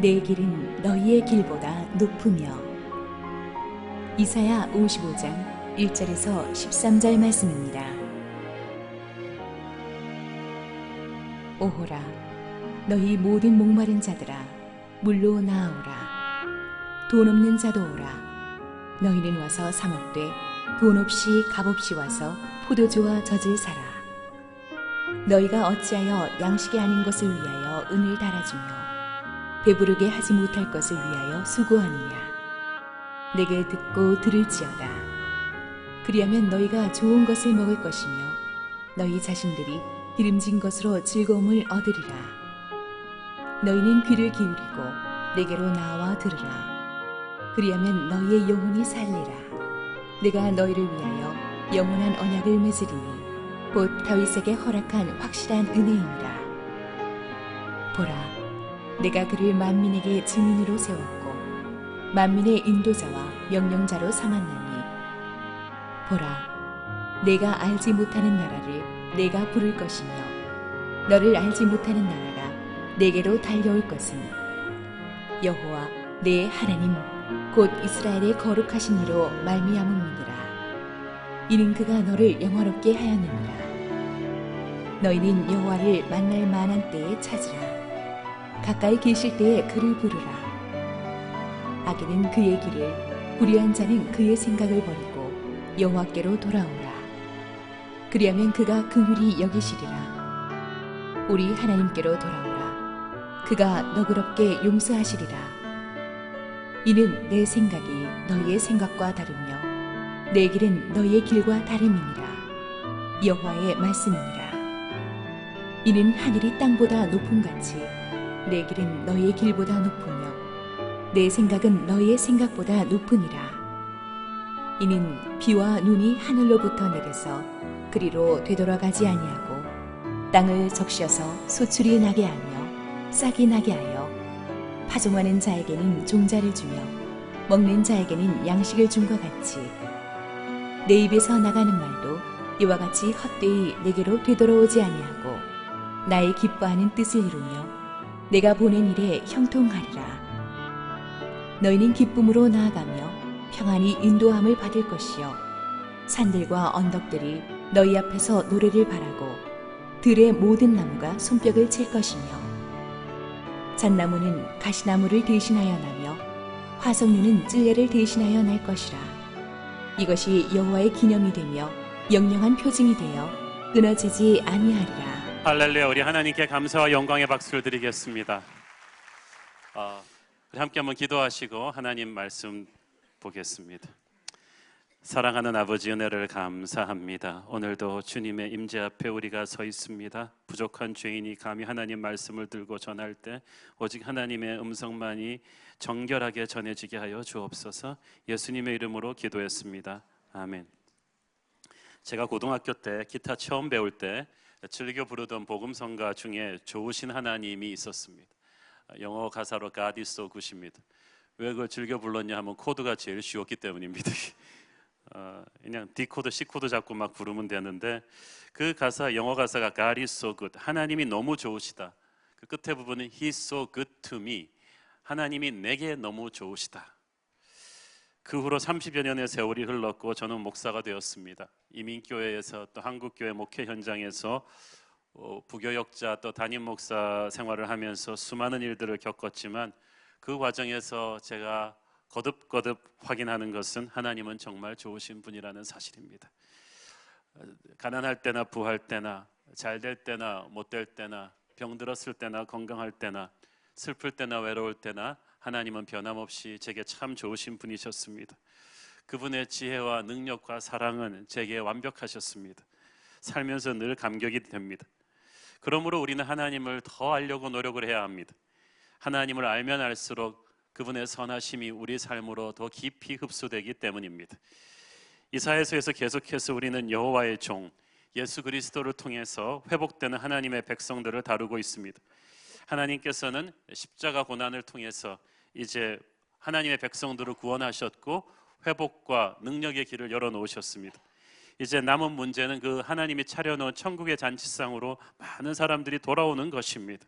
내 길은 너희의 길보다 높으며. 이사야 55장 1절에서 13절 말씀입니다. 오호라, 너희 모든 목마른 자들아, 물로 나아오라. 돈 없는 자도 오라. 너희는 와서 사 먹되 돈 없이 값 없이 와서 포도주와 젖을 사라. 너희가 어찌하여 양식이 아닌 것을 위하여 은을 달아주며 배부르게 하지 못할 것을 위하여 수고하느냐. 내게 듣고 들을지어다. 그리하면 너희가 좋은 것을 먹을 것이며 너희 자신들이 기름진 것으로 즐거움을 얻으리라. 너희는 귀를 기울이고 내게로 나와 들으라. 그리하면 너희의 영혼이 살리라. 내가 너희를 위하여 영원한 언약을 맺으리니 곧 다윗에게 허락한 확실한 은혜이니라. 보라, 내가 그를 만민에게 증인으로 세웠고 만민의 인도자와 명령자로 삼았나니, 보라, 내가 알지 못하는 나라를 내가 부를 것이며 너를 알지 못하는 나라가 내게로 달려올 것은 여호와 내 하나님 곧 이스라엘의 거룩하신 이로 말미암음이니라. 이는 그가 너를 영화롭게 하였느니라. 너희는 여호와를 만날 만한 때에 찾으라. 가까이 계실 때에 그를 부르라. 악인은 그의 길을, 불의한 자는 그의 생각을 버리고 여호와께로 돌아오라. 그리하면 그가 긍휼히 여기시리라. 우리 하나님께로 돌아오라. 그가 너그럽게 용서하시리라. 이는 내 생각이 너희의 생각과 다르며 내 길은 너희의 길과 다름이니라. 여호와의 말씀이니라. 이는 하늘이 땅보다 높음같이 내 길은 너희의 길보다 높으며 내 생각은 너희의 생각보다 높으니라. 이는 비와 눈이 하늘로부터 내려서 그리로 되돌아가지 아니하고 땅을 적셔서 소출이 나게 하며 싹이 나게 하여 파종하는 자에게는 종자를 주며 먹는 자에게는 양식을 줌과 같이 내 입에서 나가는 말도 이와 같이 헛되이 내게로 되돌아오지 아니하고 나의 기뻐하는 뜻을 이루며 내가 보낸 일에 형통하리라. 너희는 기쁨으로 나아가며 평안히 인도함을 받을 것이요 산들과 언덕들이 너희 앞에서 노래를 바라고 들의 모든 나무가 손뼉을 칠 것이며 잣나무는 가시나무를 대신하여 나며 화석류는 찔레를 대신하여 날 것이라. 이것이 여호와의 기념이 되며 영영한 표징이 되어 끊어지지 아니하리라. 할렐루야. 우리 하나님께 감사와 영광의 박수를 드리겠습니다. 우리 함께 한번 기도하시고 하나님 말씀 보겠습니다. 사랑하는 아버지, 은혜를 감사합니다. 오늘도 주님의 임재 앞에 우리가 서 있습니다. 부족한 죄인이 감히 하나님 말씀을 들고 전할 때 오직 하나님의 음성만이 정결하게 전해지게 하여 주옵소서. 예수님의 이름으로 기도했습니다. 아멘. 제가 고등학교 때 기타 처음 배울 때 즐겨 부르던 복음성가 중에 좋으신 하나님이 있었습니다. 영어 가사로 God is so good입니다. 왜 그걸 즐겨 불렀냐 하면 코드가 제일 쉬웠기 때문입니다. 그냥 D 코드, C 코드 잡고 막 부르면 되는데 그 가사, 영어 가사가 God is so good, 하나님이 너무 좋으시다. 그 끝에 부분은 He is so good to me, 하나님이 내게 너무 좋으시다. 그 후로 30여 년의 세월이 흘렀고 저는 목사가 되었습니다. 이민교회에서 또 한국교회 목회 현장에서 부교역자 또 담임 목사 생활을 하면서 수많은 일들을 겪었지만 그 과정에서 제가 거듭거듭 확인하는 것은 하나님은 정말 좋으신 분이라는 사실입니다. 가난할 때나 부할 때나 잘 될 때나 못 될 때나 병들었을 때나 건강할 때나 슬플 때나 외로울 때나 하나님은 변함없이 제게 참 좋으신 분이셨습니다. 그분의 지혜와 능력과 사랑은 제게 완벽하셨습니다. 살면서 늘 감격이 됩니다. 그러므로 우리는 하나님을 더 알려고 노력을 해야 합니다. 하나님을 알면 알수록 그분의 선하심이 우리 삶으로 더 깊이 흡수되기 때문입니다. 이사야서에서 계속해서 우리는 여호와의 종 예수 그리스도를 통해서 회복되는 하나님의 백성들을 다루고 있습니다. 하나님께서는 십자가 고난을 통해서 이제 하나님의 백성들을 구원하셨고 회복과 능력의 길을 열어놓으셨습니다. 이제 남은 문제는 그 하나님이 차려놓은 천국의 잔치상으로 많은 사람들이 돌아오는 것입니다.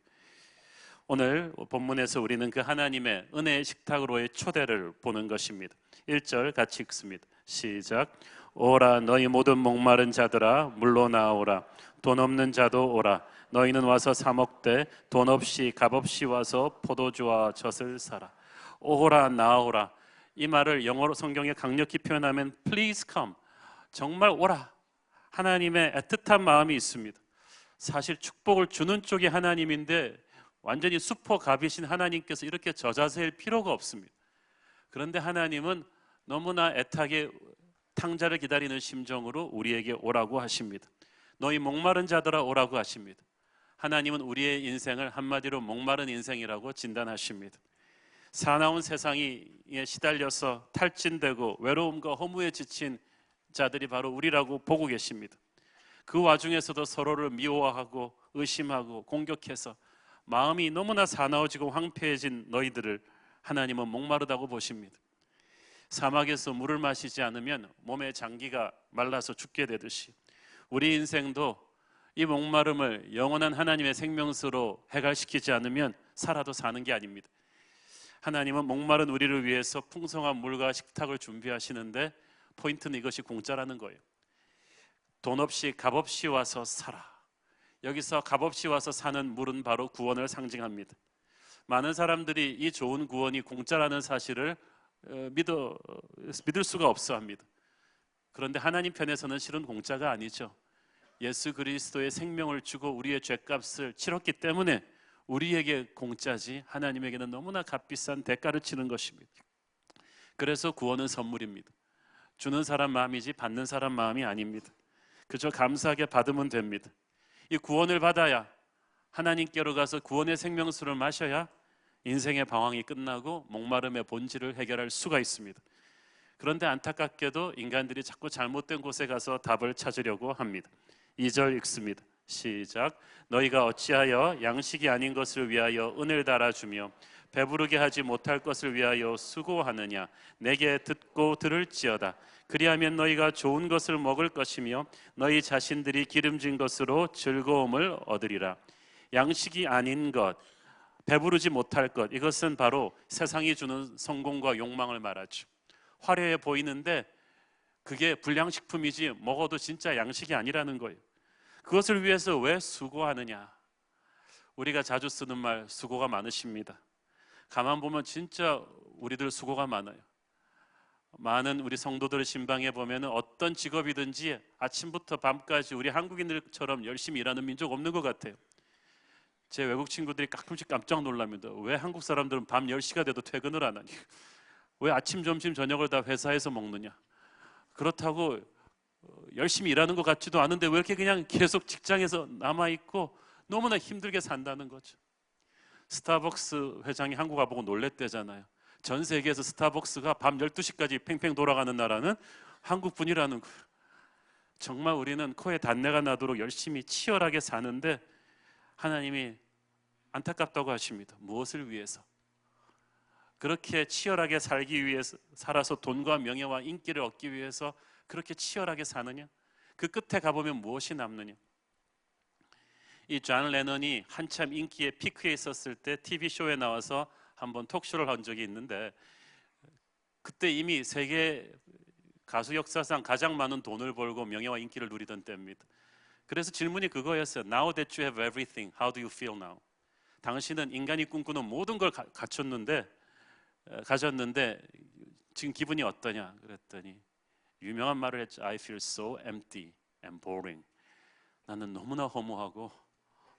오늘 본문에서 우리는 그 하나님의 은혜의 식탁으로의 초대를 보는 것입니다. 1절 같이 읽습니다. 시작. 오라 너희 모든 목마른 자들아 물로 나오라. 돈 없는 자도 오라. 너희는 와서 사 먹되 돈 없이 값 없이 와서 포도주와 젖을 사라. 오라 나오라. 이 말을 영어로 성경에 강력히 표현하면 Please come. 정말 오라. 하나님의 애틋한 마음이 있습니다. 사실 축복을 주는 쪽이 하나님인데 완전히 슈퍼갑이신 하나님께서 이렇게 저자세일 필요가 없습니다. 그런데 하나님은 너무나 애타게 탕자를 기다리는 심정으로 우리에게 오라고 하십니다. 너희 목마른 자들아 오라고 하십니다. 하나님은 우리의 인생을 한마디로 목마른 인생이라고 진단하십니다. 사나운 세상에 시달려서 탈진되고 외로움과 허무에 지친 자들이 바로 우리라고 보고 계십니다. 그 와중에서도 서로를 미워하고 의심하고 공격해서 마음이 너무나 사나워지고 황폐해진 너희들을 하나님은 목마르다고 보십니다. 사막에서 물을 마시지 않으면 몸의 장기가 말라서 죽게 되듯이 우리 인생도 이 목마름을 영원한 하나님의 생명수로 해갈시키지 않으면 살아도 사는 게 아닙니다. 하나님은 목마른 우리를 위해서 풍성한 물과 식탁을 준비하시는데 포인트는 이것이 공짜라는 거예요. 돈 없이 값 없이 와서 살아. 여기서 값 없이 와서 사는 물은 바로 구원을 상징합니다. 많은 사람들이 이 좋은 구원이 공짜라는 사실을 믿을 수가 없어 합니다. 그런데 하나님 편에서는 실은 공짜가 아니죠. 예수 그리스도의 생명을 주고 우리의 죄값을 치렀기 때문에 우리에게 공짜지 하나님에게는 너무나 값비싼 대가를 치는 것입니다. 그래서 구원은 선물입니다. 주는 사람 마음이지 받는 사람 마음이 아닙니다. 그저 감사하게 받으면 됩니다. 이 구원을 받아야 하나님께로 가서 구원의 생명수를 마셔야 인생의 방황이 끝나고 목마름의 본질을 해결할 수가 있습니다. 그런데 안타깝게도 인간들이 자꾸 잘못된 곳에 가서 답을 찾으려고 합니다. 2절 읽습니다. 시작. 너희가 어찌하여 양식이 아닌 것을 위하여 은을 달아주며 배부르게 하지 못할 것을 위하여 수고하느냐. 내게 듣고 들을지어다. 그리하면 너희가 좋은 것을 먹을 것이며 너희 자신들이 기름진 것으로 즐거움을 얻으리라. 양식이 아닌 것, 배부르지 못할 것, 이것은 바로 세상이 주는 성공과 욕망을 말하죠. 화려해 보이는데 그게 불량식품이지 먹어도 진짜 양식이 아니라는 거예요. 그것을 위해서 왜 수고하느냐. 우리가 자주 쓰는 말 수고가 많으십니다. 가만 보면 진짜 우리들 수고가 많아요. 많은 우리 성도들을 신방해 보면 어떤 직업이든지 아침부터 밤까지 우리 한국인들처럼 열심히 일하는 민족 없는 것 같아요. 제 외국 친구들이 가끔씩 깜짝 놀랍니다. 왜 한국 사람들은 밤 10시가 돼도 퇴근을 안 하니? 왜 아침, 점심, 저녁을 다 회사에서 먹느냐? 그렇다고 열심히 일하는 것 같지도 않은데 왜 이렇게 그냥 계속 직장에서 남아있고 너무나 힘들게 산다는 거죠. 스타벅스 회장이 한국 와보고 놀랬대잖아요. 전 세계에서 스타벅스가 밤 12시까지 팽팽 돌아가는 나라는 한국뿐이라는 거예요. 정말 우리는 코에 단내가 나도록 열심히 치열하게 사는데 하나님이 안타깝다고 하십니다. 무엇을 위해서? 그렇게 치열하게 살기 위해서 살아서 돈과 명예와 인기를 얻기 위해서 그렇게 치열하게 사느냐? 그 끝에 가보면 무엇이 남느냐? 이 존 레넌이 한참 인기의 피크에 있었을 때 TV쇼에 나와서 한번 톡쇼를 한 적이 있는데 그때 이미 세계 가수 역사상 가장 많은 돈을 벌고 명예와 인기를 누리던 때입니다. 그래서 질문이 그거였어요. Now that you have everything, how do you feel now? 당신은 인간이 꿈꾸는 모든 걸 가졌는데 지금 기분이 어떠냐? 그랬더니 유명한 말을 했죠. I feel so empty and boring. 나는 너무나 허무하고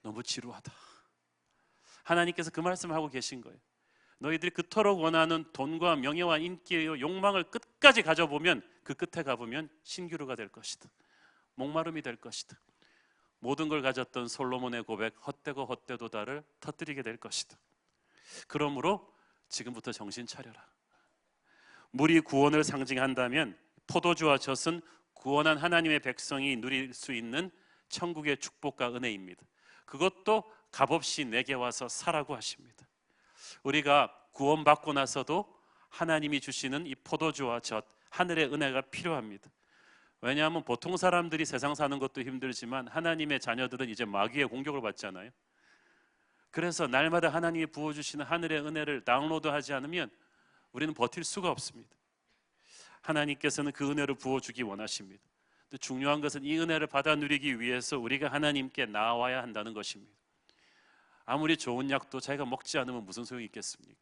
너무 지루하다. 하나님께서 그 말씀을 하고 계신 거예요. 너희들이 그토록 원하는 돈과 명예와 인기의 욕망을 끝까지 가져보면 그 끝에 가보면 신기루가 될 것이다. 목마름이 될 것이다. 모든 걸 가졌던 솔로몬의 고백 헛되고 헛되도다를 터뜨리게 될 것이다. 그러므로 지금부터 정신 차려라. 물이 구원을 상징한다면 포도주와 젖은 구원한 하나님의 백성이 누릴 수 있는 천국의 축복과 은혜입니다. 그것도 값없이 내게 와서 사라고 하십니다. 우리가 구원받고 나서도 하나님이 주시는 이 포도주와 젖, 하늘의 은혜가 필요합니다. 왜냐하면 보통 사람들이 세상 사는 것도 힘들지만 하나님의 자녀들은 이제 마귀의 공격을 받잖아요. 그래서 날마다 하나님이 부어주시는 하늘의 은혜를 다운로드하지 않으면 우리는 버틸 수가 없습니다. 하나님께서는 그 은혜를 부어주기 원하십니다. 또 중요한 것은 이 은혜를 받아 누리기 위해서 우리가 하나님께 나와야 한다는 것입니다. 아무리 좋은 약도 자기가 먹지 않으면 무슨 소용이 있겠습니까?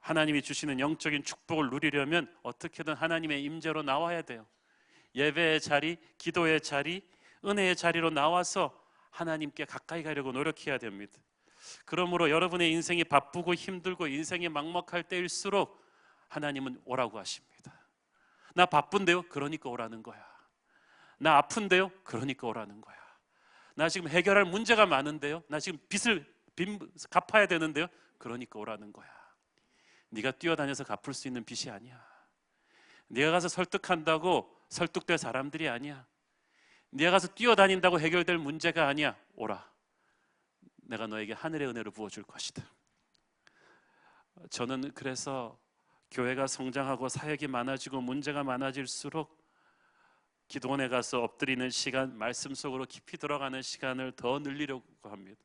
하나님이 주시는 영적인 축복을 누리려면 어떻게든 하나님의 임재로 나와야 돼요. 예배의 자리, 기도의 자리, 은혜의 자리로 나와서 하나님께 가까이 가려고 노력해야 됩니다. 그러므로 여러분의 인생이 바쁘고 힘들고 인생이 막막할 때일수록 하나님은 오라고 하십니다. 나 바쁜데요? 그러니까 오라는 거야. 나 아픈데요? 그러니까 오라는 거야. 나 지금 해결할 문제가 많은데요? 나 지금 빚을 갚아야 되는데요? 그러니까 오라는 거야. 네가 뛰어다녀서 갚을 수 있는 빚이 아니야. 네가 가서 설득한다고 설득될 사람들이 아니야. 네가 가서 뛰어다닌다고 해결될 문제가 아니야. 오라. 내가 너에게 하늘의 은혜를 부어줄 것이다. 저는 그래서 교회가 성장하고 사역이 많아지고 문제가 많아질수록 기도원에 가서 엎드리는 시간, 말씀 속으로 깊이 들어가는 시간을 더 늘리려고 합니다.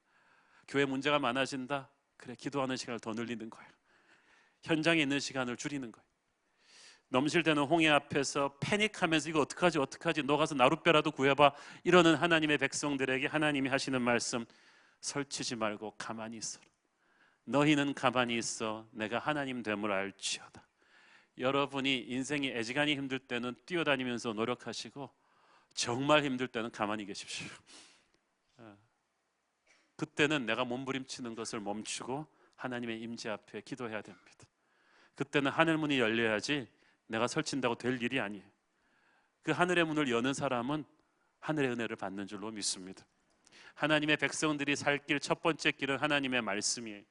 교회 문제가 많아진다? 그래, 기도하는 시간을 더 늘리는 거예요. 현장에 있는 시간을 줄이는 거예요. 넘실대는 홍해 앞에서 패닉하면서 이거 어떡하지 너 가서 나룻배라도 구해봐 이러는 하나님의 백성들에게 하나님이 하시는 말씀, 설치지 말고 가만히 있어라. 너희는 가만히 있어 내가 하나님 됨을 알지어다. 여러분이 인생이 애지간히 힘들 때는 뛰어다니면서 노력하시고 정말 힘들 때는 가만히 계십시오. 그때는 내가 몸부림치는 것을 멈추고 하나님의 임재 앞에 기도해야 됩니다. 그때는 하늘 문이 열려야지 내가 설친다고 될 일이 아니에요. 그 하늘의 문을 여는 사람은 하늘의 은혜를 받는 줄로 믿습니다. 하나님의 백성들이 살 길 첫 번째 길은 하나님의 말씀이에요.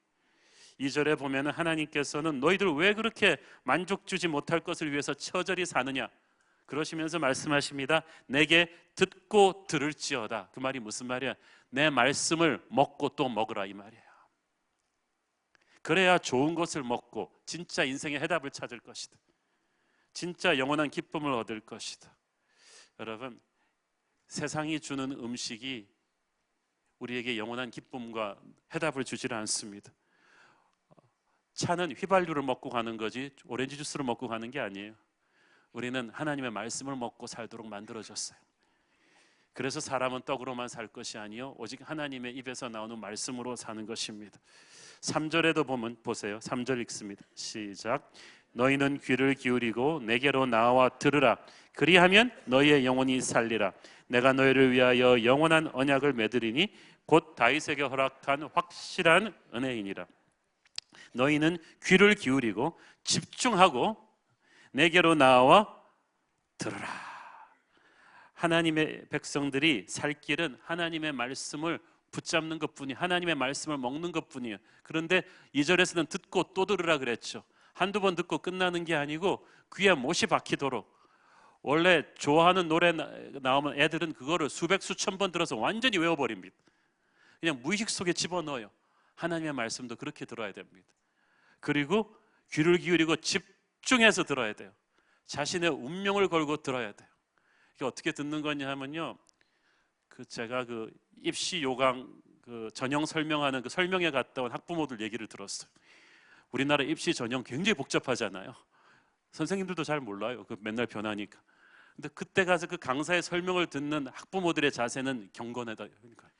2절에 보면 하나님께서는 너희들 왜 그렇게 만족 주지 못할 것을 위해서 처절히 사느냐 그러시면서 말씀하십니다. 내게 듣고 들을지어다. 그 말이 무슨 말이야? 내 말씀을 먹고 또 먹으라 이 말이에요. 그래야 좋은 것을 먹고 진짜 인생의 해답을 찾을 것이다. 진짜 영원한 기쁨을 얻을 것이다. 여러분, 세상이 주는 음식이 우리에게 영원한 기쁨과 해답을 주질 않습니다. 차는 휘발유를 먹고 가는 거지 오렌지 주스를 먹고 가는 게 아니에요. 우리는 하나님의 말씀을 먹고 살도록 만들어졌어요. 그래서 사람은 떡으로만 살 것이 아니요 오직 하나님의 입에서 나오는 말씀으로 사는 것입니다. 3절에도 보면 보세요. 3절 읽습니다. 시작. 너희는 귀를 기울이고 내게로 나와 들으라. 그리하면 너희의 영혼이 살리라. 내가 너희를 위하여 영원한 언약을 맺으리니 곧 다윗에게 허락한 확실한 은혜이니라. 너희는 귀를 기울이고 집중하고 내게로 나와 들으라. 하나님의 백성들이 살 길은 하나님의 말씀을 붙잡는 것뿐이 하나님의 말씀을 먹는 것뿐이에요. 그런데 2절에서는 듣고 또 들으라 그랬죠. 한두 번 듣고 끝나는 게 아니고 귀에 못이 박히도록. 원래 좋아하는 노래 나오면 애들은 그거를 수백 수천 번 들어서 완전히 외워버립니다. 그냥 무의식 속에 집어넣어요. 하나님의 말씀도 그렇게 들어야 됩니다. 그리고 귀를 기울이고 집중해서 들어야 돼요. 자신의 운명을 걸고 들어야 돼요. 이게 어떻게 듣는 거냐 하면요, 제가 입시 요강 전형 설명하는 설명회 갔다 온 학부모들 얘기를 들었어요. 우리나라 입시 전형 굉장히 복잡하잖아요. 선생님들도 잘 몰라요. 맨날 변하니까. 근데 그때 가서 그 강사의 설명을 듣는 학부모들의 자세는 경건하다. 그러니까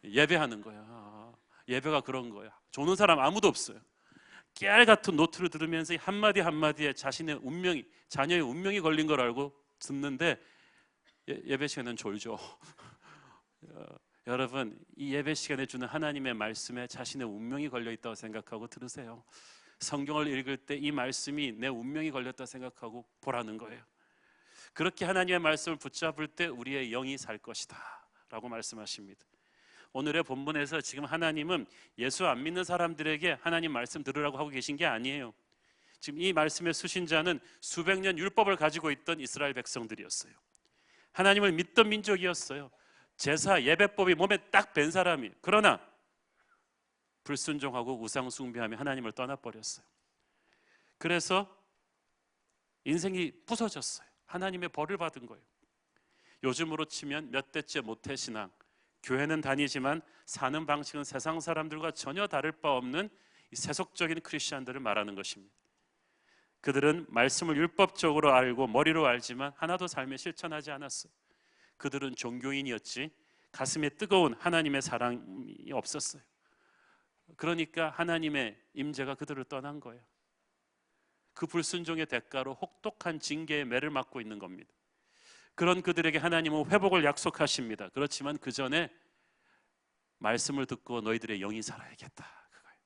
예배하는 거야. 예배가 그런 거야. 조는 사람 아무도 없어요. 깨알 같은 노트를 들으면서 한마디 한마디에 자신의 운명이, 자녀의 운명이 걸린 걸 알고 듣는데 예배 시간은 졸죠. 여러분, 이 예배 시간에 주는 하나님의 말씀에 자신의 운명이 걸려 있다고 생각하고 들으세요. 성경을 읽을 때 이 말씀이 내 운명이 걸렸다 생각하고 보라는 거예요. 그렇게 하나님의 말씀을 붙잡을 때 우리의 영이 살 것이다 라고 말씀하십니다. 오늘의 본문에서 지금 하나님은 예수 안 믿는 사람들에게 하나님 말씀 들으라고 하고 계신 게 아니에요. 지금 이 말씀의 수신자는 수백 년 율법을 가지고 있던 이스라엘 백성들이었어요. 하나님을 믿던 민족이었어요. 제사 예배법이 몸에 딱 밴 사람이. 그러나 불순종하고 우상 숭배하며 하나님을 떠나버렸어요. 그래서 인생이 부서졌어요. 하나님의 벌을 받은 거예요. 요즘으로 치면 몇 대째 모태신앙, 교회는 다니지만 사는 방식은 세상 사람들과 전혀 다를 바 없는 이 세속적인 크리스천들을 말하는 것입니다. 그들은 말씀을 율법적으로 알고 머리로 알지만 하나도 삶에 실천하지 않았어요. 그들은 종교인이었지 가슴에 뜨거운 하나님의 사랑이 없었어요. 그러니까 하나님의 임재가 그들을 떠난 거예요. 그 불순종의 대가로 혹독한 징계의 매를 맞고 있는 겁니다. 그런 그들에게 하나님은 회복을 약속하십니다. 그렇지만 그 전에 말씀을 듣고 너희들의 영이 살아야겠다, 그거예요.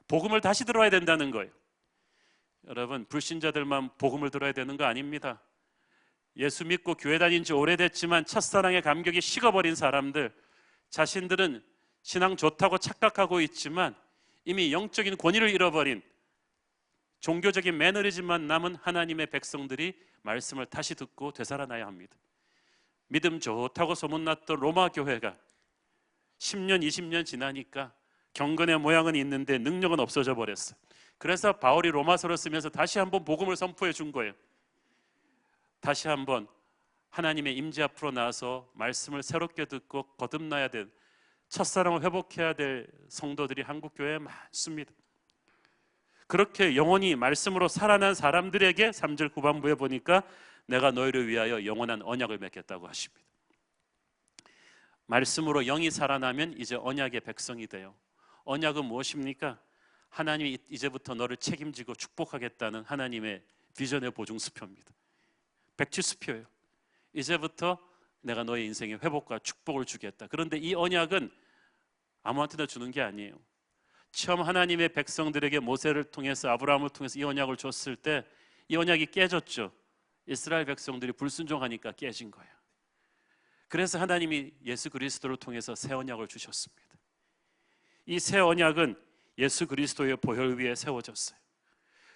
복음을 다시 들어야 된다는 거예요. 여러분, 불신자들만 복음을 들어야 되는 거 아닙니다. 예수 믿고 교회 다닌 지 오래됐지만 첫사랑의 감격이 식어버린 사람들, 자신들은 신앙 좋다고 착각하고 있지만 이미 영적인 권위를 잃어버린 종교적인 매너리즘만 남은 하나님의 백성들이 말씀을 다시 듣고 되살아나야 합니다. 믿음 좋다고 소문났던 로마 교회가 10년, 20년 지나니까 경건의 모양은 있는데 능력은 없어져 버렸어요. 그래서 바울이 로마서를 쓰면서 다시 한번 복음을 선포해 준 거예요. 다시 한번 하나님의 임재 앞으로 나와서 말씀을 새롭게 듣고 거듭나야 될, 첫사랑을 회복해야 될 성도들이 한국 교회에 많습니다. 그렇게 영원히 말씀으로 살아난 사람들에게 3절 후반부에 보니까 내가 너희를 위하여 영원한 언약을 맺겠다고 하십니다. 말씀으로 영이 살아나면 이제 언약의 백성이 돼요. 언약은 무엇입니까? 하나님이 이제부터 너를 책임지고 축복하겠다는 하나님의 비전의 보증수표입니다. 백지수표예요. 이제부터 내가 너의 인생에 회복과 축복을 주겠다. 그런데 이 언약은 아무한테나 주는 게 아니에요. 처음 하나님의 백성들에게 모세를 통해서, 아브라함을 통해서 이 언약을 줬을 때 이 언약이 깨졌죠. 이스라엘 백성들이 불순종하니까 깨진 거예요. 그래서 하나님이 예수 그리스도를 통해서 새 언약을 주셨습니다. 이 새 언약은 예수 그리스도의 보혈 위에 세워졌어요.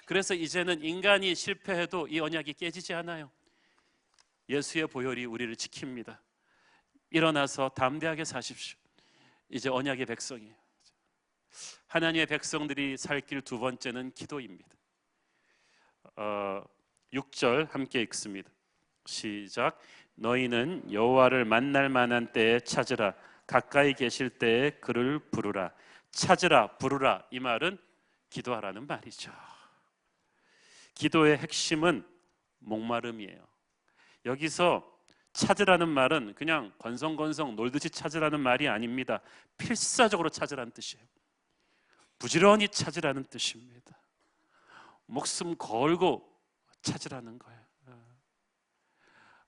그래서 이제는 인간이 실패해도 이 언약이 깨지지 않아요. 예수의 보혈이 우리를 지킵니다. 일어나서 담대하게 사십시오. 이제 언약의 백성이에요. 하나님의 백성들이 살 길 두 번째는 기도입니다. 6절 함께 읽습니다. 시작. 너희는 여호와를 만날 만한 때에 찾으라. 가까이 계실 때에 그를 부르라. 찾으라, 부르라, 이 말은 기도하라는 말이죠. 기도의 핵심은 목마름이에요. 여기서 찾으라는 말은 그냥 건성건성 놀듯이 찾으라는 말이 아닙니다. 필사적으로 찾으라는 뜻이에요. 부지런히 찾으라는 뜻입니다. 목숨 걸고 찾으라는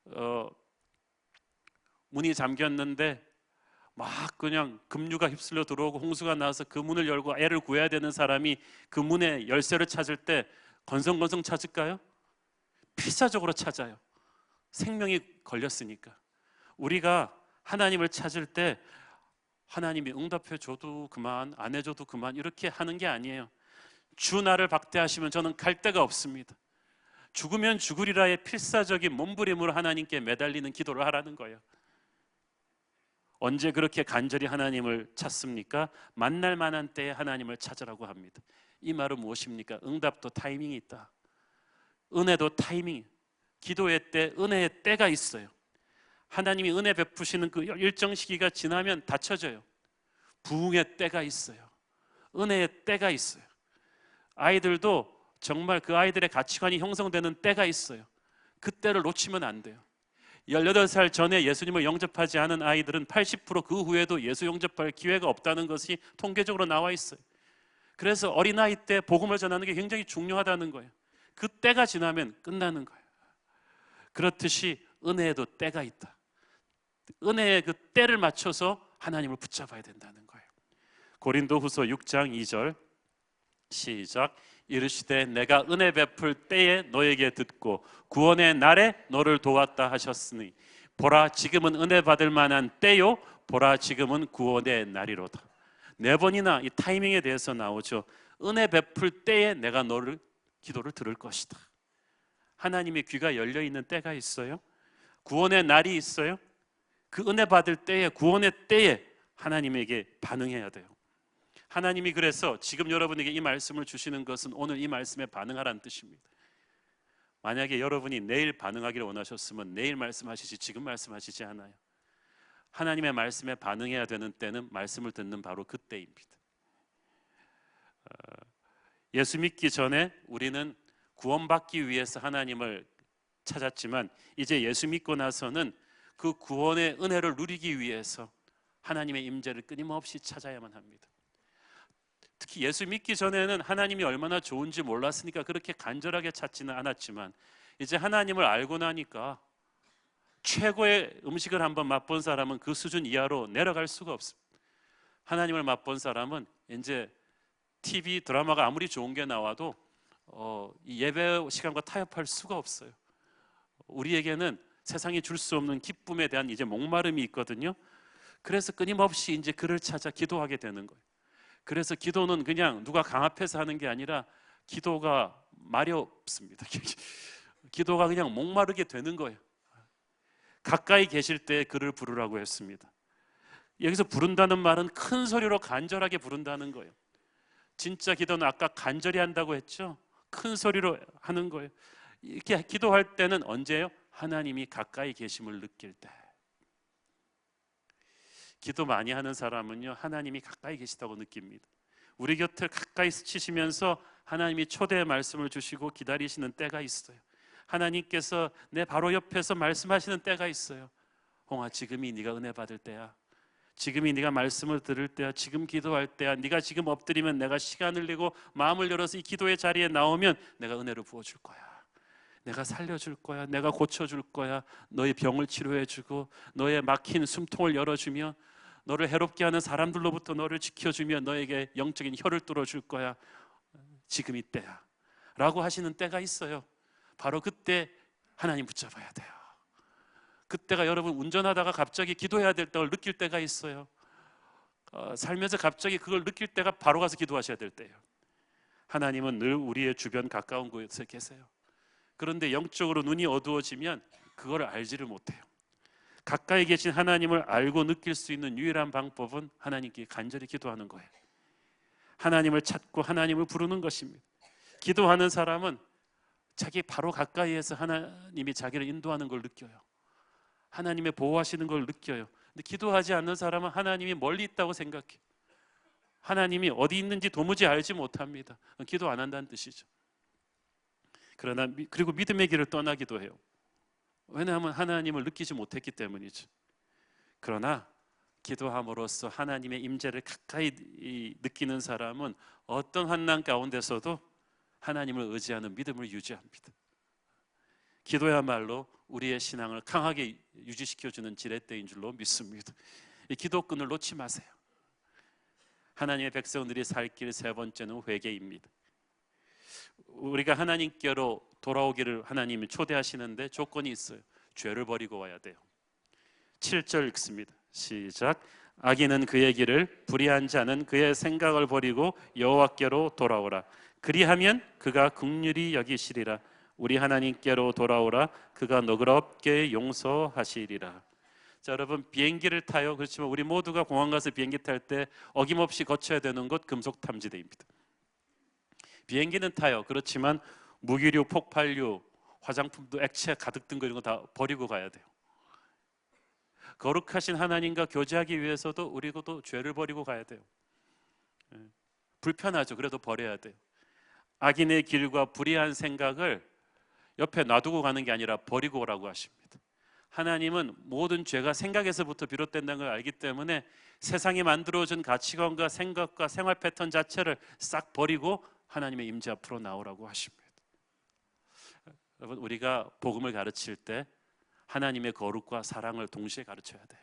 거예요. 문이 잠겼는데 막 그냥 급류가 휩쓸려 들어오고 홍수가 나와서 그 문을 열고 애를 구해야 되는 사람이 그 문의 열쇠를 찾을 때 건성건성 찾을까요? 필사적으로 찾아요. 생명이 걸렸으니까. 우리가 하나님을 찾을 때 하나님이 응답해 줘도 그만, 안 해줘도 그만 이렇게 하는 게 아니에요. 주 나를 박대하시면 저는 갈 데가 없습니다. 죽으면 죽으리라의 필사적인 몸부림으로 하나님께 매달리는 기도를 하라는 거예요. 언제 그렇게 간절히 하나님을 찾습니까? 만날 만한 때에 하나님을 찾으라고 합니다. 이 말은 무엇입니까? 응답도 타이밍이 있다. 은혜도 타이밍, 기도의 때, 은혜의 때가 있어요. 하나님이 은혜 베푸시는 그 일정 시기가 지나면 닫혀져요. 부흥의 때가 있어요. 은혜의 때가 있어요. 아이들도 정말 그 아이들의 가치관이 형성되는 때가 있어요. 그 때를 놓치면 안 돼요. 18살 전에 예수님을 영접하지 않은 아이들은 80% 그 후에도 예수 영접할 기회가 없다는 것이 통계적으로 나와 있어요. 그래서 어린아이 때 복음을 전하는 게 굉장히 중요하다는 거예요. 그 때가 지나면 끝나는 거예요. 그렇듯이 은혜에도 때가 있다. 은혜의 그 때를 맞춰서 하나님을 붙잡아야 된다는 거예요. 고린도후서 6장 2절 시작. 이르시되 내가 은혜 베풀 때에 너에게 듣고 구원의 날에 너를 도왔다 하셨으니 보라 지금은 은혜 받을 만한 때요 보라 지금은 구원의 날이로다. 4번이나 이 타이밍에 대해서 나오죠. 은혜 베풀 때에 내가 너를 기도를 들을 것이다. 하나님의 귀가 열려 있는 때가 있어요. 구원의 날이 있어요. 그 은혜 받을 때에, 구원의 때에 하나님에게 반응해야 돼요. 하나님이 그래서 지금 여러분에게 이 말씀을 주시는 것은 오늘 이 말씀에 반응하라는 뜻입니다. 만약에 여러분이 내일 반응하기를 원하셨으면 내일 말씀하시지 지금 말씀하시지 않아요. 하나님의 말씀에 반응해야 되는 때는 말씀을 듣는 바로 그때입니다. 예수 믿기 전에 우리는 구원받기 위해서 하나님을 찾았지만 이제 예수 믿고 나서는 그 구원의 은혜를 누리기 위해서 하나님의 임재를 끊임없이 찾아야만 합니다. 특히 예수 믿기 전에는 하나님이 얼마나 좋은지 몰랐으니까 그렇게 간절하게 찾지는 않았지만 이제 하나님을 알고 나니까 최고의 음식을 한번 맛본 사람은 그 수준 이하로 내려갈 수가 없습니다. 하나님을 맛본 사람은 이제 TV 드라마가 아무리 좋은 게 나와도 이 예배 시간과 타협할 수가 없어요. 우리에게는 세상이 줄 수 없는 기쁨에 대한 이제 목마름이 있거든요. 그래서 끊임없이 이제 그를 찾아 기도하게 되는 거예요. 그래서 기도는 그냥 누가 강압해서 하는 게 아니라 기도가 말이 없습니다. 기도가 그냥 목마르게 되는 거예요. 가까이 계실 때 그를 부르라고 했습니다. 여기서 부른다는 말은 큰 소리로 간절하게 부른다는 거예요. 진짜 기도는 아까 간절히 한다고 했죠. 큰 소리로 하는 거예요. 이렇게 기도할 때는 언제요? 하나님이 가까이 계심을 느낄 때. 기도 많이 하는 사람은요, 하나님이 가까이 계시다고 느낍니다. 우리 곁을 가까이 스치시면서 하나님이 초대의 말씀을 주시고 기다리시는 때가 있어요. 하나님께서 내 바로 옆에서 말씀하시는 때가 있어요. 홍아, 지금이 네가 은혜 받을 때야. 지금이 네가 말씀을 들을 때야. 지금 기도할 때야. 네가 지금 엎드리면 내가 시간을 내고 마음을 열어서 이 기도의 자리에 나오면 내가 은혜를 부어줄 거야. 내가 살려줄 거야. 내가 고쳐줄 거야. 너의 병을 치료해주고 너의 막힌 숨통을 열어주며 너를 해롭게 하는 사람들로부터 너를 지켜주며 너에게 영적인 혀를 뚫어줄 거야. 지금 이때야 라고 하시는 때가 있어요. 바로 그때 하나님 붙잡아야 돼요. 그때가 여러분 운전하다가 갑자기 기도해야 될 때를 느낄 때가 있어요. 살면서 갑자기 그걸 느낄 때가 바로 가서 기도하셔야 될 때예요. 하나님은 늘 우리의 주변 가까운 곳에 계세요. 그런데 영적으로 눈이 어두워지면 그걸 알지를 못해요. 가까이 계신 하나님을 알고 느낄 수 있는 유일한 방법은 하나님께 간절히 기도하는 거예요. 하나님을 찾고 하나님을 부르는 것입니다. 기도하는 사람은 자기 바로 가까이에서 하나님이 자기를 인도하는 걸 느껴요. 하나님의 보호하시는 걸 느껴요. 근데 기도하지 않는 사람은 하나님이 멀리 있다고 생각해요. 하나님이 어디 있는지 도무지 알지 못합니다. 기도 안 한다는 뜻이죠. 그러나 그리고 믿음의 길을 떠나기도 해요. 왜냐하면 하나님을 느끼지 못했기 때문이죠. 그러나 기도함으로써 하나님의 임재를 가까이 느끼는 사람은 어떤 환난 가운데서도 하나님을 의지하는 믿음을 유지합니다. 기도야말로 우리의 신앙을 강하게 유지시켜주는 지렛대인 줄로 믿습니다. 이 기도끈을 놓지 마세요. 하나님의 백성들이 살 길 세 번째는 회개입니다. 우리가 하나님께로 돌아오기를 하나님이 초대하시는데 조건이 있어요. 죄를 버리고 와야 돼요. 7절 읽습니다. 시작. 악인은 그의 길을, 불의한 자는 그의 생각을 버리고 여호와께로 돌아오라. 그리하면 그가 긍휼히 여기시리라. 우리 하나님께로 돌아오라. 그가 너그럽게 용서하시리라. 자, 여러분 비행기를 타요. 그렇지만 우리 모두가 공항 가서 비행기 탈 때 어김없이 거쳐야 되는 곳 금속탐지대입니다. 비행기는 타요. 그렇지만 무기류, 폭발류, 화장품도 액체 가득 든 거 이런 거 다 버리고 가야 돼요. 거룩하신 하나님과 교제하기 위해서도 우리도 죄를 버리고 가야 돼요. 불편하죠. 그래도 버려야 돼요. 악인의 길과 불의한 생각을 옆에 놔두고 가는 게 아니라 버리고 오라고 하십니다. 하나님은 모든 죄가 생각에서부터 비롯된다는 걸 알기 때문에 세상이 만들어준 가치관과 생각과 생활 패턴 자체를 싹 버리고 하나님의 임재 앞으로 나오라고 하십니다. 여러분, 우리가 복음을 가르칠 때 하나님의 거룩과 사랑을 동시에 가르쳐야 돼요.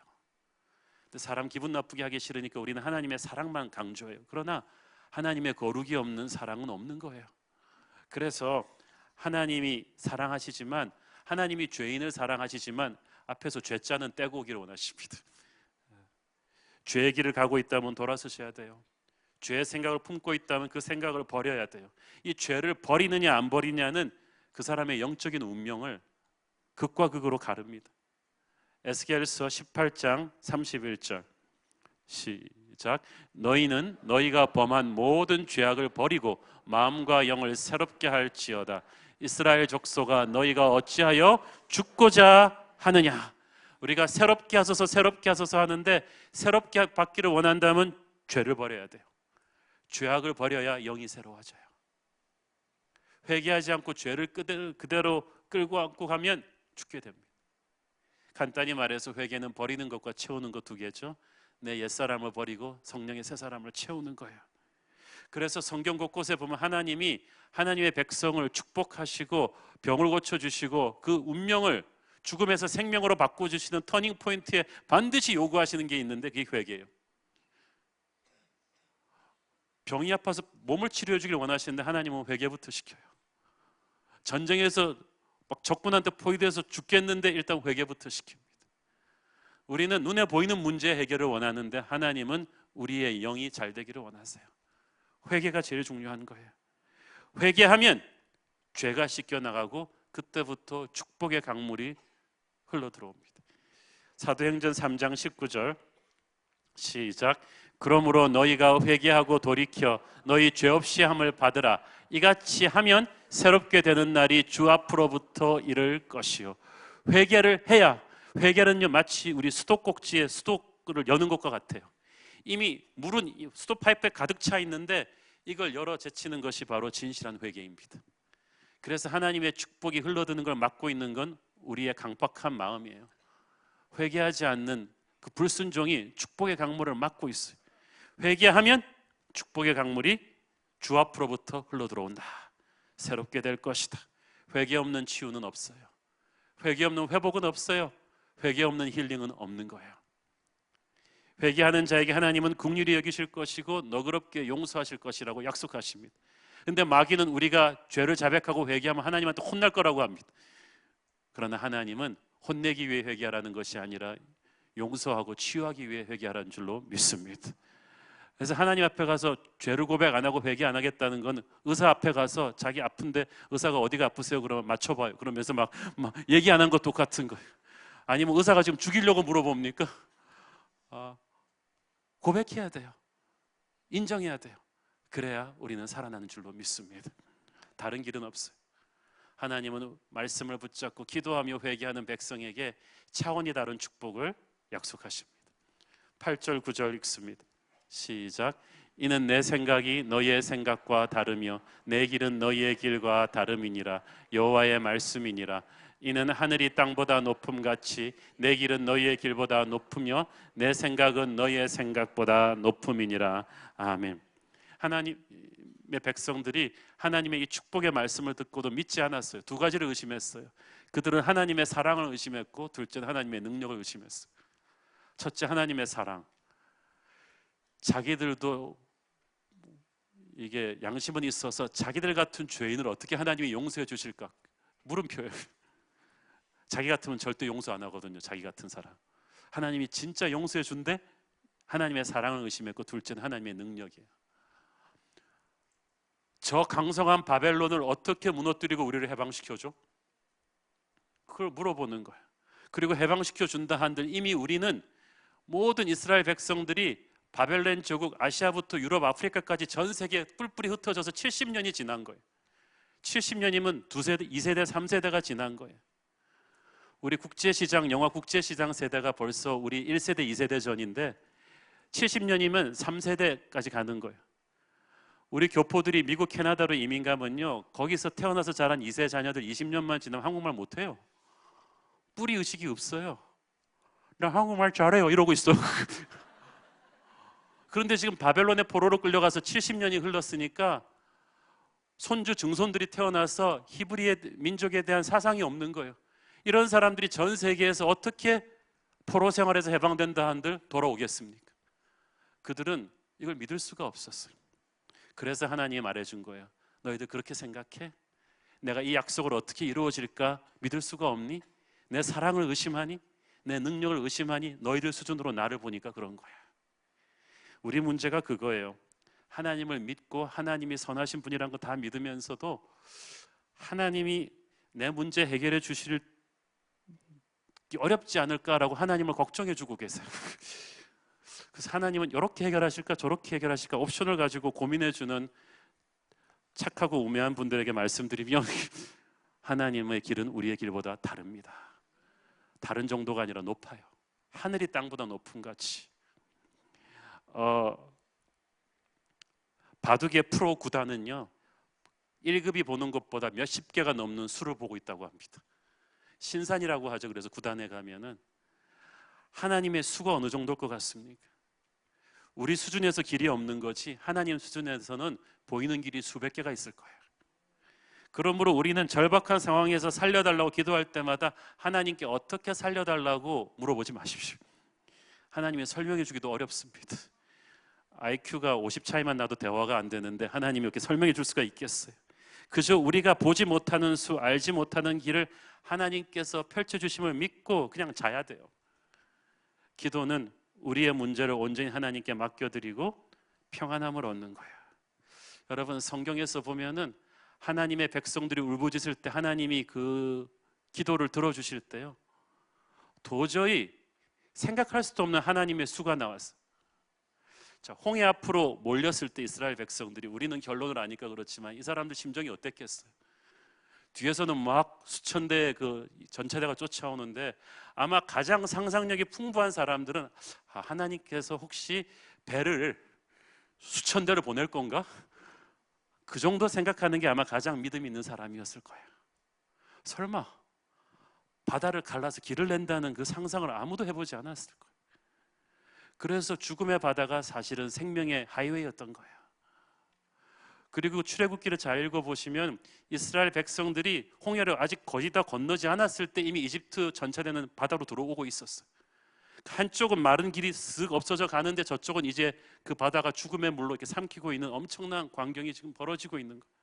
근데 사람 기분 나쁘게 하기 싫으니까 우리는 하나님의 사랑만 강조해요. 그러나 하나님의 거룩이 없는 사랑은 없는 거예요. 그래서 하나님이 사랑하시지만, 하나님이 죄인을 사랑하시지만 앞에서 죄자는 떼고 오기를 원하십니다. 죄의 길을 가고 있다면 돌아서셔야 돼요. 죄의 생각을 품고 있다면 그 생각을 버려야 돼요. 이 죄를 버리느냐 안 버리냐는 그 사람의 영적인 운명을 극과 극으로 가릅니다. 에스겔서 18장 31절 시작. 너희는 너희가 범한 모든 죄악을 버리고 마음과 영을 새롭게 할지어다. 이스라엘 족속아, 너희가 어찌하여 죽고자 하느냐? 우리가 새롭게 하소서 새롭게 하소서 하는데 새롭게 받기를 원한다면 죄를 버려야 돼요. 죄악을 버려야 영이 새로워져요. 회개하지 않고 죄를 그대로 끌고 안고 가면 죽게 됩니다. 간단히 말해서 회개는 버리는 것과 채우는 것 두 개죠. 내 옛사람을 버리고 성령의 새 사람을 채우는 거예요. 그래서 성경 곳곳에 보면 하나님이 하나님의 백성을 축복하시고 병을 고쳐주시고 그 운명을 죽음에서 생명으로 바꿔주시는 터닝 포인트에 반드시 요구하시는 게 있는데 그게 회개예요. 병이 아파서 몸을 치료해 주길 원하시는데 하나님은 회개부터 시켜요. 전쟁에서 막 적군한테 포위돼서 죽겠는데 일단 회개부터 시킵니다. 우리는 눈에 보이는 문제 해결을 원하는데 하나님은 우리의 영이 잘 되기를 원하세요. 회개가 제일 중요한 거예요. 회개하면 죄가 씻겨나가고 그때부터 축복의 강물이 흘러들어옵니다. 사도행전 3장 19절 시작. 그러므로 너희가 회개하고 돌이켜 너희 죄 없이 함을 받으라. 이같이 하면 새롭게 되는 날이 주 앞으로부터 이를 것이요. 회개를 해야, 회개는요 마치 우리 수도꼭지에 수도를 여는 것과 같아요. 이미 물은 수도 파이프에 가득 차 있는데 이걸 열어 제치는 것이 바로 진실한 회개입니다. 그래서 하나님의 축복이 흘러드는 걸 막고 있는 건 우리의 강박한 마음이에요. 회개하지 않는 그 불순종이 축복의 강물을 막고 있어요. 회개하면 축복의 강물이 주 앞으로부터 흘러들어온다. 새롭게 될 것이다. 회개 없는 치유는 없어요. 회개 없는 회복은 없어요. 회개 없는 힐링은 없는 거예요. 회개하는 자에게 하나님은 긍휼히 여기실 것이고 너그럽게 용서하실 것이라고 약속하십니다. 그런데 마귀는 우리가 죄를 자백하고 회개하면 하나님한테 혼날 거라고 합니다. 그러나 하나님은 혼내기 위해 회개하라는 것이 아니라 용서하고 치유하기 위해 회개하라는 줄로 믿습니다. 그래서 하나님 앞에 가서 죄를 고백 안 하고 회개 안 하겠다는 건 의사 앞에 가서 자기 아픈데 의사가 어디가 아프세요? 그러면 맞춰봐요. 그러면서 막 얘기 안 한 것 똑같은 거예요. 아니면 의사가 지금 죽이려고 물어봅니까? 고백해야 돼요. 인정해야 돼요. 그래야 우리는 살아나는 줄로 믿습니다. 다른 길은 없어요. 하나님은 말씀을 붙잡고 기도하며 회개하는 백성에게 차원이 다른 축복을 약속하십니다. 8절 9절 읽습니다. 시작. 이는 내 생각이 너희의 생각과 다르며 내 길은 너희의 길과 다름이니라. 여호와의 말씀이니라. 이는 하늘이 땅보다 높음같이 내 길은 너희의 길보다 높으며 내 생각은 너희의 생각보다 높음이니라. 아멘. 하나님의 백성들이 하나님의 이 축복의 말씀을 듣고도 믿지 않았어요. 두 가지를 의심했어요. 그들은 하나님의 사랑을 의심했고 둘째는 하나님의 능력을 의심했어요. 첫째, 하나님의 사랑. 자기들도 이게 양심은 있어서 자기들 같은 죄인을 어떻게 하나님이 용서해 주실까? 물음표예요. 자기 같으면 절대 용서 안 하거든요. 자기 같은 사람. 하나님이 진짜 용서해 준대? 하나님의 사랑을 의심했고 둘째는 하나님의 능력이에요. 저 강성한 바벨론을 어떻게 무너뜨리고 우리를 해방시켜줘? 그걸 물어보는 거예요. 그리고 해방시켜 준다 한들 이미 우리는 모든 이스라엘 백성들이 바벨론 제국 아시아부터 유럽, 아프리카까지 전 세계에 뿔뿔이 흩어져서 70년이 지난 거예요. 70년이면 2세대, 2세대, 3세대가 지난 거예요. 우리 국제시장, 영화 국제시장 세대가 벌써 우리 1세대, 2세대 전인데 70년이면 3세대까지 가는 거예요. 우리 교포들이 미국, 캐나다로 이민 가면요, 거기서 태어나서 자란 2세 자녀들 20년만 지나면 한국말 못해요. 뿌리 의식이 없어요. 나 한국말 잘해요 이러고 있어. 그런데 지금 바벨론의 포로로 끌려가서 70년이 흘렀으니까 손주 증손들이 태어나서 히브리의 민족에 대한 사상이 없는 거예요. 이런 사람들이 전 세계에서 어떻게 포로 생활에서 해방된다 한들 돌아오겠습니까? 그들은 이걸 믿을 수가 없었어요. 그래서 하나님이 말해준 거예요. 너희들 그렇게 생각해? 내가 이 약속을 어떻게 이루어질까 믿을 수가 없니? 내 사랑을 의심하니? 내 능력을 의심하니? 너희들 수준으로 나를 보니까 그런 거야. 우리 문제가 그거예요. 하나님을 믿고 하나님이 선하신 분이란 거 다 믿으면서도 하나님이 내 문제 해결해 주실 어렵지 않을까라고 하나님을 걱정해 주고 계세요. 그래서 하나님은 이렇게 해결하실까 저렇게 해결하실까 옵션을 가지고 고민해 주는 착하고 우매한 분들에게 말씀드리면 하나님의 길은 우리의 길보다 다릅니다. 다른 정도가 아니라 높아요. 하늘이 땅보다 높은 같이. 바둑의 프로 구단은요 1급이 보는 것보다 몇십 개가 넘는 수를 보고 있다고 합니다. 신산이라고 하죠. 그래서 구단에 가면은 하나님의 수가 어느 정도일 것 같습니까? 우리 수준에서 길이 없는 거지 하나님 수준에서는 보이는 길이 수백 개가 있을 거예요. 그러므로 우리는 절박한 상황에서 살려달라고 기도할 때마다 하나님께 어떻게 살려달라고 물어보지 마십시오. 하나님이 설명해 주기도 어렵습니다. IQ가 50 차이만 나도 대화가 안 되는데 하나님이 이렇게 설명해 줄 수가 있겠어요? 그저 우리가 보지 못하는 수, 알지 못하는 길을 하나님께서 펼쳐주심을 믿고 그냥 자야 돼요. 기도는 우리의 문제를 온전히 하나님께 맡겨드리고 평안함을 얻는 거예요. 여러분 성경에서 보면은 하나님의 백성들이 울부짖을 때 하나님이 그 기도를 들어주실 때요 도저히 생각할 수도 없는 하나님의 수가 나왔어요. 자, 홍해 앞으로 몰렸을 때 이스라엘 백성들이 우리는 결론을 아니까 그렇지만 이 사람들 심정이 어땠겠어요? 뒤에서는 막 수천 대의 그 전차대가 쫓아오는데 아마 가장 상상력이 풍부한 사람들은 하나님께서 혹시 배를 수천 대를 보낼 건가? 그 정도 생각하는 게 아마 가장 믿음 있는 사람이었을 거예요. 설마 바다를 갈라서 길을 낸다는 그 상상을 아무도 해보지 않았을 거예요. 그래서 죽음의 바다가 사실은 생명의 하이웨이였던 거예요. 그리고 출애굽기를 잘 읽어보시면 이스라엘 백성들이 홍해를 아직 거의 다 건너지 않았을 때 이미 이집트 전차대는 바다로 들어오고 있었어요. 한쪽은 마른 길이 쓱 없어져 가는데 저쪽은 이제 그 바다가 죽음의 물로 이렇게 삼키고 있는 엄청난 광경이 지금 벌어지고 있는 거예요.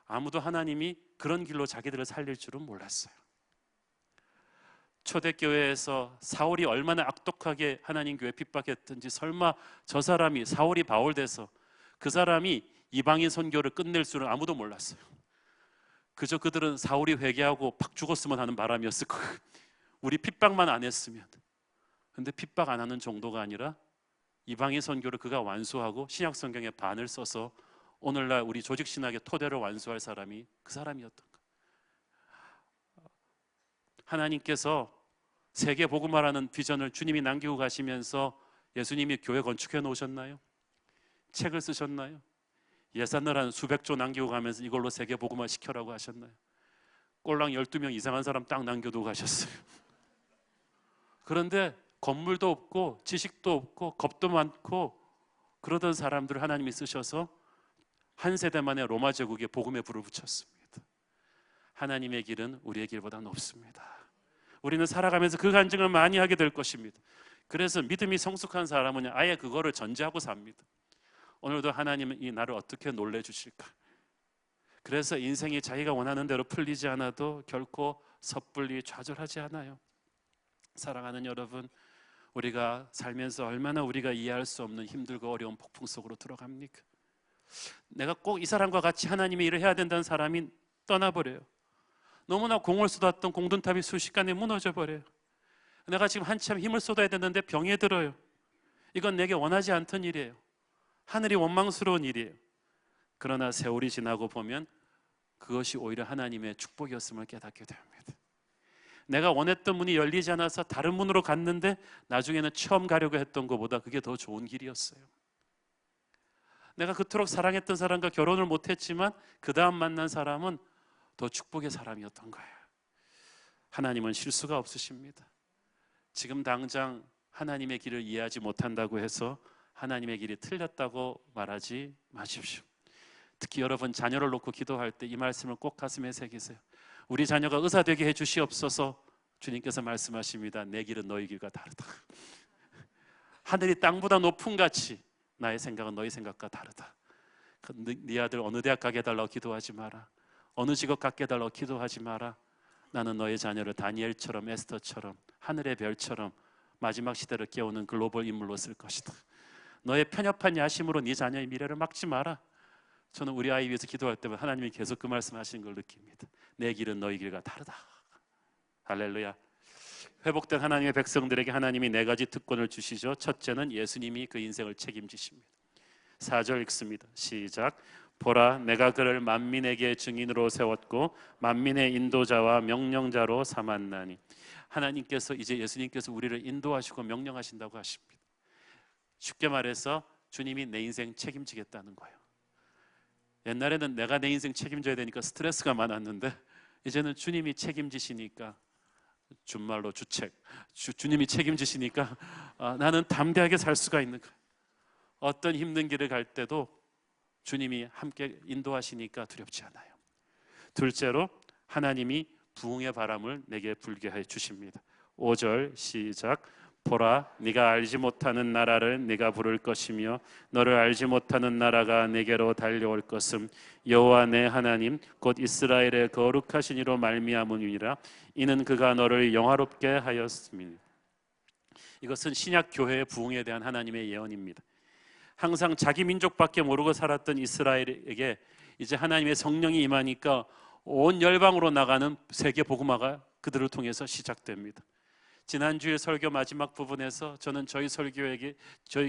아무도 하나님이 그런 길로 자기들을 살릴 줄은 몰랐어요. 초대교회에서 사울이 얼마나 악독하게 하나님 교회 핍박했든지 설마 저 사람이 사울이 바울 돼서 그 사람이 이방인 선교를 끝낼 줄은 아무도 몰랐어요. 그저 그들은 사울이 회개하고 팍 죽었으면 하는 바람이었을 거예요. 우리 핍박만 안 했으면. 근데 핍박 안 하는 정도가 아니라 이방인 선교를 그가 완수하고 신약 성경의 반을 써서 오늘날 우리 조직 신학의 토대를 완수할 사람이 그 사람이었던 거예요. 하나님께서 세계 복음화라는 비전을 주님이 남기고 가시면서 예수님이 교회 건축해 놓으셨나요? 책을 쓰셨나요? 예산을 한 수백조 남기고 가면서 이걸로 세계 복음화 시켜라고 하셨나요? 꼴랑 12명 이상한 사람 딱 남겨두고 가셨어요. 그런데 건물도 없고 지식도 없고 겁도 많고 그러던 사람들을 하나님이 쓰셔서 한 세대 만에 로마 제국에 복음의 불을 붙였습니다. 하나님의 길은 우리의 길보다 높습니다. 우리는 살아가면서 그 간증을 많이 하게 될 것입니다. 그래서 믿음이 성숙한 사람은 아예 그거를 전제하고 삽니다. 오늘도 하나님은 이 나를 어떻게 놀래주실까? 그래서 인생이 자기가 원하는 대로 풀리지 않아도 결코 섣불리 좌절하지 않아요. 사랑하는 여러분, 우리가 살면서 얼마나 우리가 이해할 수 없는 힘들고 어려운 폭풍 속으로 들어갑니까? 내가 꼭 이 사람과 같이 하나님의 일을 해야 된다는 사람이 떠나버려요. 너무나 공을 쏟았던 공든탑이 순식간에 무너져 버려요. 내가 지금 한참 힘을 쏟아야 되는데 병에 들어요. 이건 내게 원하지 않던 일이에요. 하늘이 원망스러운 일이에요. 그러나 세월이 지나고 보면 그것이 오히려 하나님의 축복이었음을 깨닫게 됩니다. 내가 원했던 문이 열리지 않아서 다른 문으로 갔는데 나중에는 처음 가려고 했던 것보다 그게 더 좋은 길이었어요. 내가 그토록 사랑했던 사람과 결혼을 못했지만 그 다음 만난 사람은 더 축복의 사람이었던 거예요. 하나님은 실수가 없으십니다. 지금 당장 하나님의 길을 이해하지 못한다고 해서 하나님의 길이 틀렸다고 말하지 마십시오. 특히 여러분 자녀를 놓고 기도할 때 이 말씀을 꼭 가슴에 새기세요. 우리 자녀가 의사 되게 해주시옵소서. 주님께서 말씀하십니다. 내 길은 너희 길과 다르다. 하늘이 땅보다 높은 같이 나의 생각은 너희 생각과 다르다. 네 아들 어느 대학 가게 해달라고 기도하지 마라. 어느 직업 갖게 해달라고 기도하지 마라. 나는 너의 자녀를 다니엘처럼 에스더처럼 하늘의 별처럼 마지막 시대를 깨우는 글로벌 인물로 쓸 것이다. 너의 편협한 야심으로 네 자녀의 미래를 막지 마라. 저는 우리 아이 위해서 기도할 때마다 하나님이 계속 그 말씀하시는 걸 느낍니다. 내 길은 너희 길과 다르다. 할렐루야. 회복된 하나님의 백성들에게 하나님이 4가지 특권을 주시죠. 첫째는 예수님이 그 인생을 책임지십니다. 4절 읽습니다. 시작. 보라, 내가 그를 만민에게 증인으로 세웠고 만민의 인도자와 명령자로 삼았나니. 하나님께서 이제 예수님께서 우리를 인도하시고 명령하신다고 하십니다. 쉽게 말해서 주님이 내 인생 책임지겠다는 거예요. 옛날에는 내가 내 인생 책임져야 되니까 스트레스가 많았는데 이제는 주님이 책임지시니까, 준말로 주책, 주님이 책임지시니까 나는 담대하게 살 수가 있는 거예요. 어떤 힘든 길을 갈 때도 주님이 함께 인도하시니까 두렵지 않아요. 둘째로 하나님이 부흥의 바람을 내게 불게 해 주십니다. 5절 시작. 보라, 네가 알지 못하는 나라를 네가 부를 것이며 너를 알지 못하는 나라가 내게로 달려올 것은 여호와 내 하나님 곧 이스라엘의 거룩하신 이로 말미암음이니라. 이는 그가 너를 영화롭게 하였음이니. 이것은 신약 교회의 부흥에 대한 하나님의 예언입니다. 항상 자기 민족밖에 모르고 살았던 이스라엘에게 이제 하나님의 성령이 임하니까 온 열방으로 나가는 세계 복음화가 그들을 통해서 시작됩니다. 지난주에 설교 마지막 부분에서 저는 저희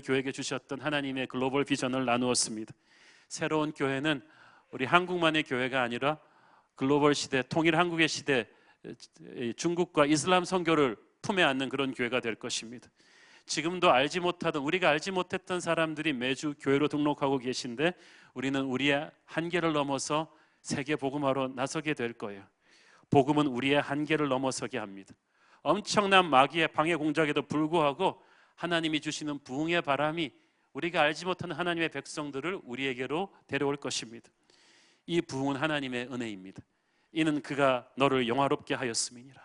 교회에게 주셨던 하나님의 글로벌 비전을 나누었습니다. 새로운 교회는 우리 한국만의 교회가 아니라 글로벌 시대, 통일 한국의 시대, 중국과 이슬람 선교를 품에 안는 그런 교회가 될 것입니다. 지금도 알지 못하던, 우리가 알지 못했던 사람들이 매주 교회로 등록하고 계신데 우리는 우리의 한계를 넘어서 세계 복음화로 나서게 될 거예요. 복음은 우리의 한계를 넘어서게 합니다. 엄청난 마귀의 방해 공작에도 불구하고 하나님이 주시는 부흥의 바람이 우리가 알지 못하는 하나님의 백성들을 우리에게로 데려올 것입니다. 이 부흥은 하나님의 은혜입니다. 이는 그가 너를 영화롭게 하였음이니라.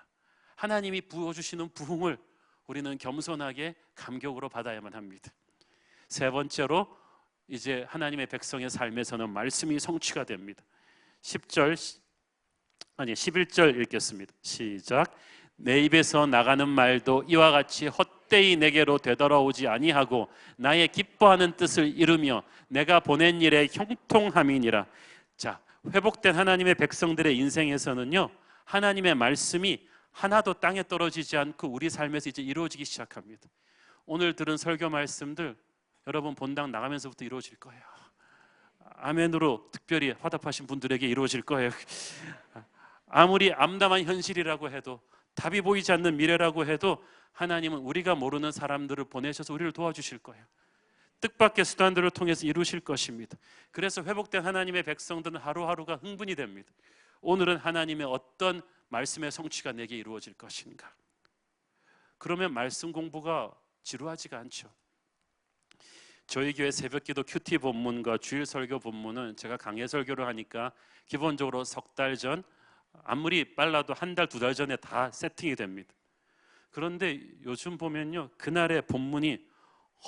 하나님이 부어주시는 부흥을 우리는 겸손하게 감격으로 받아야만 합니다. 세 번째로 이제 하나님의 백성의 삶에서는 말씀이 성취가 됩니다. 11절 읽겠습니다. 시작. 내 입에서 나가는 말도 이와 같이 헛되이 내게로 되돌아오지 아니하고 나의 기뻐하는 뜻을 이루며 내가 보낸 일에 형통함이니라. 자, 회복된 하나님의 백성들의 인생에서는요, 하나님의 말씀이 하나도 땅에 떨어지지 않고 우리 삶에서 이제 이루어지기 시작합니다. 오늘 들은 설교 말씀들 여러분 본당 나가면서부터 이루어질 거예요. 아멘으로 특별히 화답하신 분들에게 이루어질 거예요. 아무리 암담한 현실이라고 해도, 답이 보이지 않는 미래라고 해도 하나님은 우리가 모르는 사람들을 보내셔서 우리를 도와주실 거예요. 뜻밖의 수단들을 통해서 이루실 것입니다. 그래서 회복된 하나님의 백성들은 하루하루가 흥분이 됩니다. 오늘은 하나님의 어떤 말씀의 성취가 내게 이루어질 것인가. 그러면 말씀 공부가 지루하지가 않죠. 저희 교회 새벽기도 큐티 본문과 주일 설교 본문은 제가 강해 설교를 하니까 기본적으로 석 달 전, 아무리 빨라도 한 달, 두 달 전에 다 세팅이 됩니다. 그런데 요즘 보면요, 그날의 본문이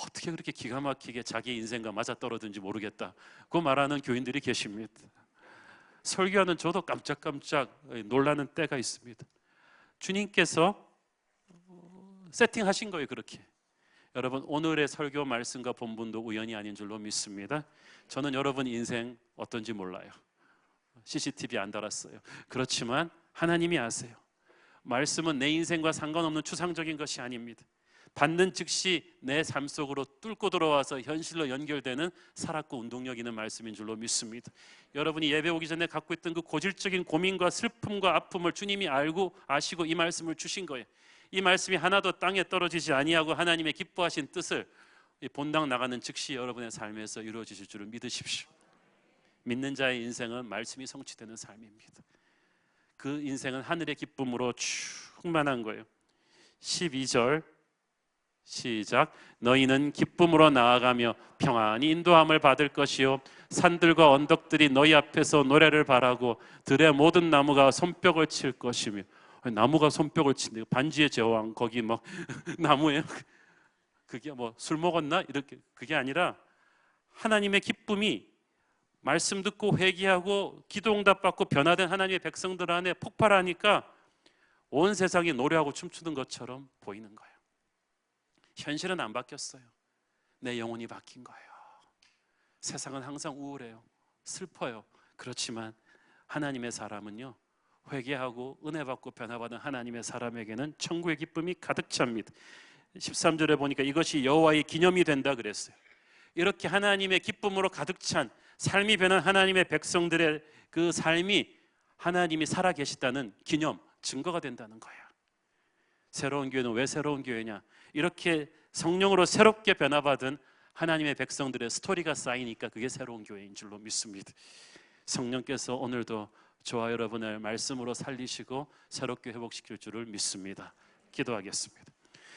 어떻게 그렇게 기가 막히게 자기 인생과 맞아떨어든지 모르겠다, 그 말하는 교인들이 계십니다. 설교하는 저도 깜짝깜짝 놀라는 때가 있습니다. 주님께서 세팅하신 거예요, 그렇게. 여러분, 오늘의 설교 말씀과 본문도 우연이 아닌 줄로 믿습니다. 저는 여러분 인생 어떤지 몰라요. CCTV 안 달았어요. 그렇지만 하나님이 아세요. 말씀은 내 인생과 상관없는 추상적인 것이 아닙니다. 받는 즉시 내 삶 속으로 뚫고 들어와서 현실로 연결되는 살았고 운동력 있는 말씀인 줄로 믿습니다. 여러분이 예배 오기 전에 갖고 있던 그 고질적인 고민과 슬픔과 아픔을 주님이 알고 아시고 이 말씀을 주신 거예요. 이 말씀이 하나도 땅에 떨어지지 아니하고 하나님의 기뻐하신 뜻을 본당 나가는 즉시 여러분의 삶에서 이루어지실 줄을 믿으십시오. 믿는 자의 인생은 말씀이 성취되는 삶입니다. 그 인생은 하늘의 기쁨으로 충만한 거예요. 12절 시작. 너희는 기쁨으로 나아가며 평안히 인도함을 받을 것이요 산들과 언덕들이 너희 앞에서 노래를 바라고 들의 모든 나무가 손뼉을 칠 것이며. 나무가 손뼉을 친대요. 반지의 제왕 거기 막 나무에 그게 뭐 술 먹었나 이렇게, 그게 아니라 하나님의 기쁨이 말씀 듣고 회개하고 기도 응답 받고 변화된 하나님의 백성들 안에 폭발하니까 온 세상이 노래하고 춤추는 것처럼 보이는 거예요. 현실은 안 바뀌었어요. 내 영혼이 바뀐 거예요. 세상은 항상 우울해요. 슬퍼요. 그렇지만 하나님의 사람은요, 회개하고 은혜 받고 변화받은 하나님의 사람에게는 천국의 기쁨이 가득 찹니다. 13절에 보니까 이것이 여호와의 기념이 된다 그랬어요. 이렇게 하나님의 기쁨으로 가득 찬 삶이 변한 하나님의 백성들의 그 삶이 하나님이 살아계시다는 기념, 증거가 된다는 거예요. 새로운 교회는 왜 새로운 교회냐? 이렇게 성령으로 새롭게 변화받은 하나님의 백성들의 스토리가 쌓이니까 그게 새로운 교회인 줄로 믿습니다. 성령께서 오늘도 저와 여러분을 말씀으로 살리시고 새롭게 회복시킬 줄을 믿습니다. 기도하겠습니다.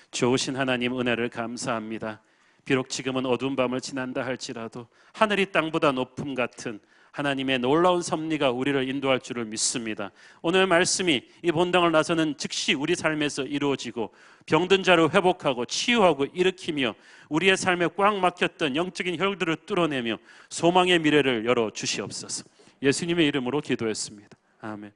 좋으신 하나님, 은혜를 감사합니다. 비록 지금은 어두운 밤을 지난다 할지라도 하늘이 땅보다 높음 같은 하나님의 놀라운 섭리가 우리를 인도할 줄을 믿습니다. 오늘 말씀이 이 본당을 나서는 즉시 우리 삶에서 이루어지고 병든 자를 회복하고 치유하고 일으키며 우리의 삶에 꽉 막혔던 영적인 혈들을 뚫어내며 소망의 미래를 열어 주시옵소서. 예수님의 이름으로 기도했습니다. 아멘.